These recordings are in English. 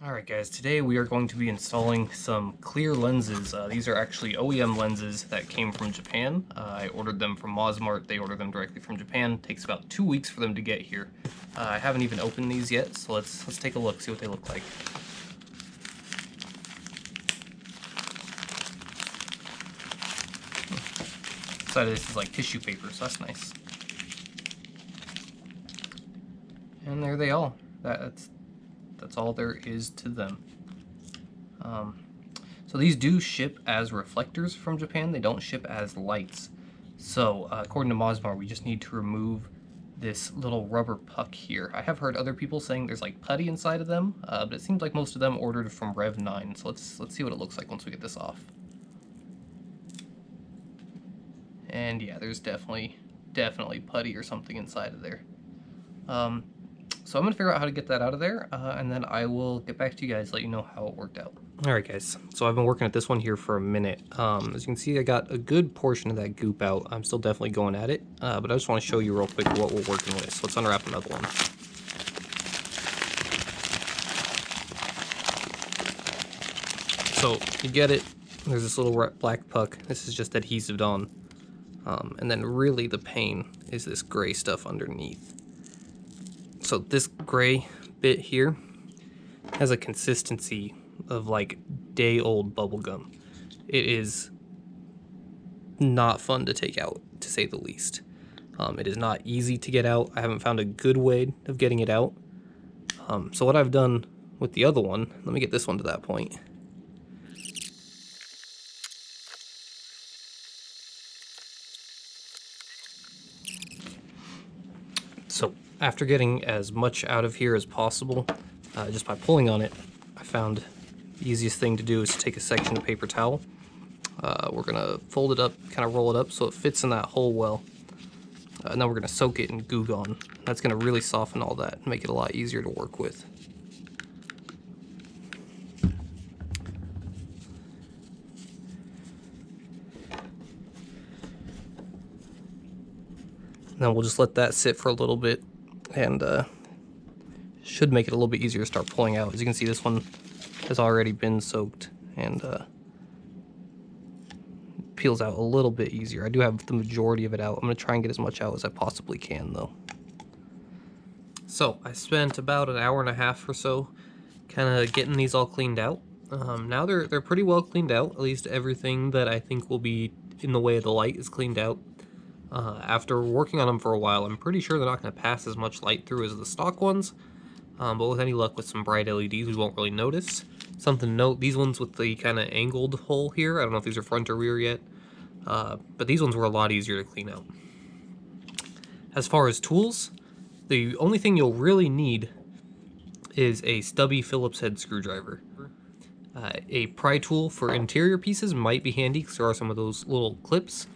Alright guys, today we are going to be installing some clear lenses. These are actually OEM lenses that came from Japan. I ordered them from Mosmart. They ordered them directly from Japan. It takes about 2 weeks for them to get here. I haven't even opened these yet, so let's take a look, see what they look like. Inside of this is like tissue paper, so that's nice. And there they are. That's all there is to them. So these do ship as reflectors from Japan. They don't ship as lights. So according to Mosmart, we just need to remove this little rubber puck here. I have heard other people saying there's like putty inside of them, but it seems like most of them ordered from Rev 9. So let's see what it looks like once we get this off. And yeah, there's definitely putty or something inside of there. So I'm going to figure out how to get that out of there, and then I will get back to you guys, let you know how it worked out. Alright guys, so I've been working at this one here for a minute. As you can see, I got a good portion of that goop out. I'm still definitely going at it, but I just want to show you real quick what we're working with. So let's unwrap another one. So you get it, there's this little black puck. This is just adhesive on. And then really the pain is this gray stuff underneath. So this gray bit here has a consistency of like day-old bubblegum. It is not fun to take out, to say the least. It is not easy to get out. I haven't found a good way of getting it out. So what I've done with the other one, let me get this one to that point. So after getting as much out of here as possible, just by pulling on it, I found the easiest thing to do is to take a section of paper towel. We're gonna fold it up, kind of roll it up so it fits in that hole well. And then we're gonna soak it in Goo Gone. That's gonna really soften all that and make it a lot easier to work with. Then we'll just let that sit for a little bit, and should make it a little bit easier to start pulling out. As you can see, this one has already been soaked and peels out a little bit easier. I do have the majority of it out. I'm going to try and get as much out as I possibly can, though. So I spent about an hour and a half or so kind of getting these all cleaned out. Now they're pretty well cleaned out. At least everything that I think will be in the way of the light is cleaned out. After working on them for a while, I'm pretty sure they're not going to pass as much light through as the stock ones, but with any luck with some bright LEDs, we won't really notice. Something to note, these ones with the kind of angled hole here, I don't know if these are front or rear yet, but these ones were a lot easier to clean out. As far as tools, the only thing you'll really need is a stubby Phillips head screwdriver. A pry tool for interior pieces might be handy because there are some of those little clips.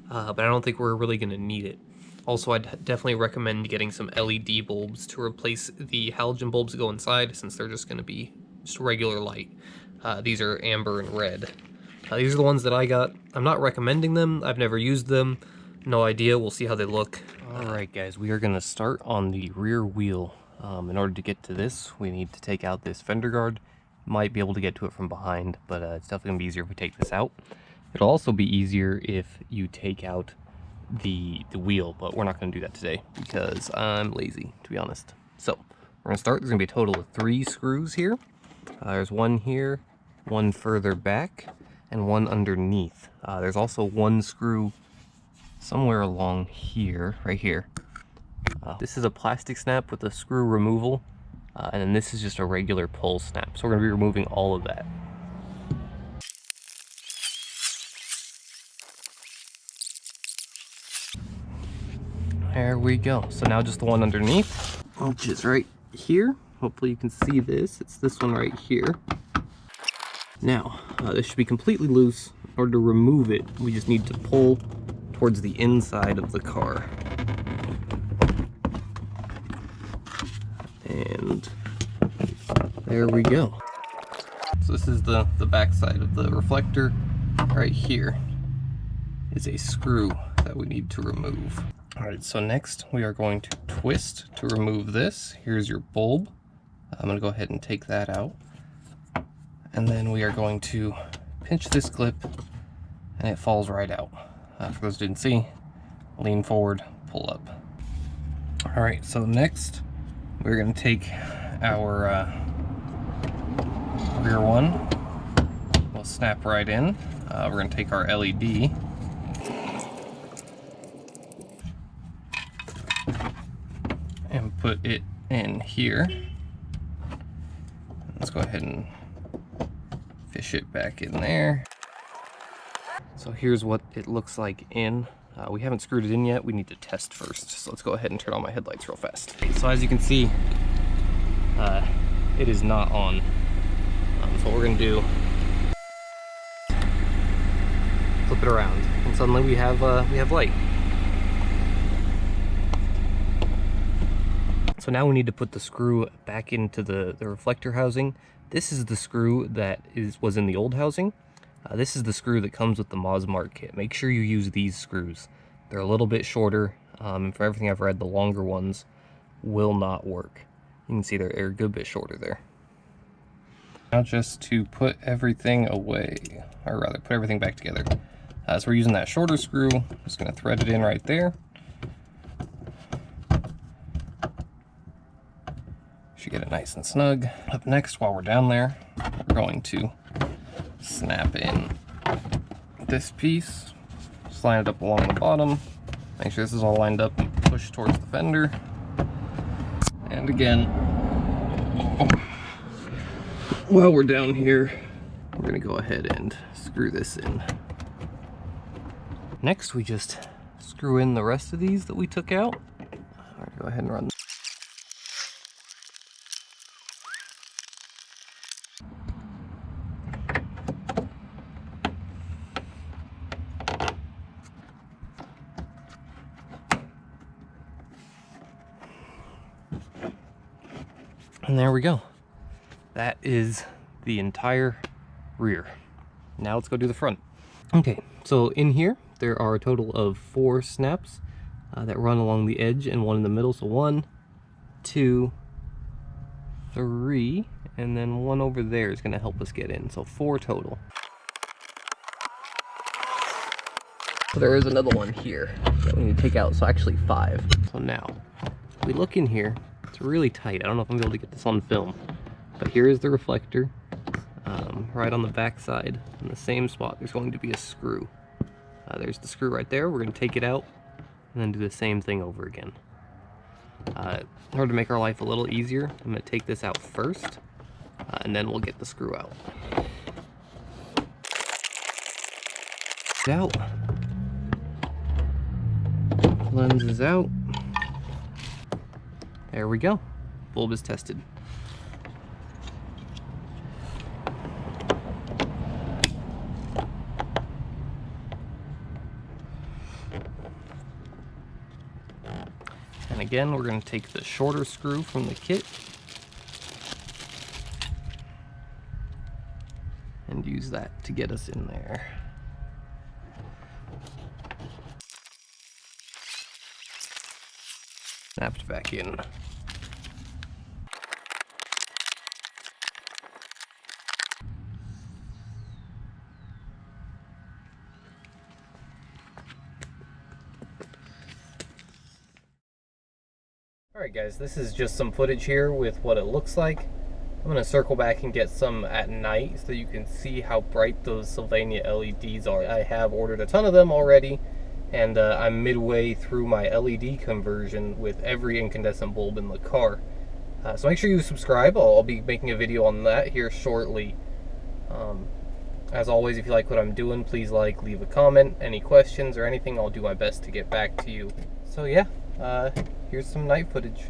But I don't think we're really going to need it. Also, I'd definitely recommend getting some LED bulbs to replace the halogen bulbs that go inside, since they're just going to be just regular light. These are amber and red. These are the ones that I got. I'm not recommending them. I've never used them. No idea. We'll see how they look. Alright guys, we are going to start on the rear wheel. In order to get to this, we need to take out this fender guard. Might be able to get to it from behind, but it's definitely going to be easier if we take this out. It'll also be easier if you take out the wheel, but we're not going to do that today because I'm lazy, to be honest. So we're going to start. There's going to be a total of 3 screws here. There's one here, one further back, and one underneath. There's also one screw somewhere along here, right here. This is a plastic snap with a screw removal, and then this is just a regular pull snap. So we're going to be removing all of that. There we go. So now just the one underneath, which is right here. Hopefully you can see this. It's this one right here. Now, this should be completely loose. In order to remove it, we just need to pull towards the inside of the car. And there we go. So this is the back side of the reflector. Right here is a screw that we need to remove. Alright, so next we are going to twist to remove this. Here's your bulb. I'm going to go ahead and take that out. And then we are going to pinch this clip and it falls right out. For those who didn't see, lean forward, pull up. All right, so next we're gonna take our rear one. We'll snap right in. We're gonna take our LED and put it in here. Let's go ahead and fish it back in there. So here's what it looks like in. We haven't screwed it in yet. We need to test first. So let's go ahead and turn on my headlights real fast. So as you can see, it is not on. So what we're gonna do, flip it around, and suddenly we have light. So now we need to put the screw back into the reflector housing. This is the screw that was in the old housing. This is the screw that comes with the Mosmark kit. Make sure you use these screws. They're a little bit shorter, and for everything I've read, the longer ones will not work. You can see they're a good bit shorter there. Now just to put everything away, or rather put everything back together. So we're using that shorter screw. Just gonna thread it in right there. Should get it nice and snug. Up next, while we're down there, we're going to snap in this piece, just line it up along the bottom, make sure this is all lined up and push towards the fender. And again, while we're down here, we're gonna go ahead and screw this in. Next, we just screw in the rest of these that we took out. All right, go ahead and run. And there we go. That is the entire rear. Now let's go do the front. Okay, so in here, there are a total of 4 snaps that run along the edge and 1 in the middle. So 1, 2, 3, and then 1 over there is gonna help us get in. So 4 total. So there is another one here that we need to take out, so actually 5. So now, if we look in here, it's really tight. I don't know if I'm able to get this on film, but here is the reflector. Right on the back side, in the same spot, there's going to be a screw. There's the screw right there. We're going to take it out and then do the same thing over again. In order to make our life a little easier, I'm going to take this out first, and then we'll get the screw out. Out. Lens is out. There we go. Bulb is tested. And again, we're going to take the shorter screw from the kit and use that to get us in there. Snapped back in. Alright guys, this is just some footage here with what it looks like. I'm going to circle back and get some at night so you can see how bright those Sylvania LEDs are. I have ordered a ton of them already, and I'm midway through my LED conversion with every incandescent bulb in the car. So make sure you subscribe. I'll be making a video on that here shortly. As always, if you like what I'm doing, please leave a comment. Any questions or anything, I'll do my best to get back to you. So yeah, here's some night footage.